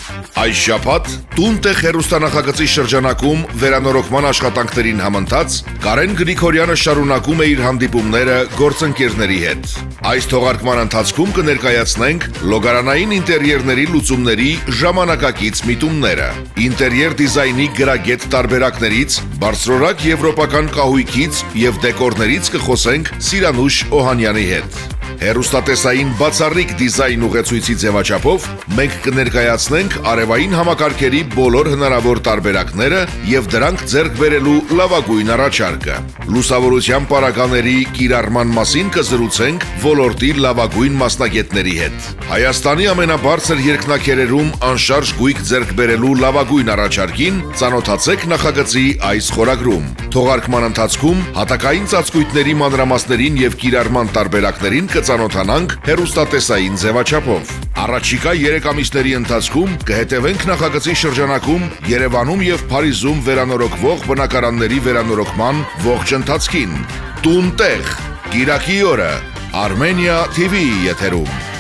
Այս շաբաթ «Տուն տեղ» հեռուստանախագծի շրջանակում վերանորոգման աշխատանքներին համընթաց Կարեն Գրիգորյանը շարունակում է իր հանդիպումները գործընկերների հետ։ Այս թողարկման ընթացքում կներկայացնենք լոգարանային ինտերիերների լուծումների ժամանակակից միտումները, ինտերիեր դիզայնի գրագետ տարբերակներից, բարձրորակ եվրոպական կահույքից եւ դեկորներից կխոսենք Սիրանուշ Օհանյանի հետ։ Հեռուստատեսային բացառիկ դիզայն ուղեցույցի ձևաչափով մենք կներկայացնենք արևային համակարգերի բոլոր հնարավոր տարբերակները եւ դրանք ձեռք բերելու լավագույն առաջարկը։ Լուսավորության պարագաների կիրառման մասին կզրուցենք ոլորտի լավագույն մասնագետների հետ։ Հայաստանի ամենաբարձր երկնաքերերում անշարժ գույք ձեռք բերելու լավագույն առաջարկին ծանոթացեք նախագծի այս խորագրում։ Թողարկման ընթացքում հատակային ծածկույթների մանրամասներին եւ կիրառման տարբերակներին կծանոթանանք հեռուստատեսային ձևաչափով։ Առաջիկա 3 ամիսների ընթացքում կհետևենք նախագծի շրջանակում Երևանում եւ Փարիզում վերանորոգվող բնակարանների վերանորոգման ողջ ընթացքին։ Տուն տեղ, Կիրակի օրը, Armenia TV եթերում։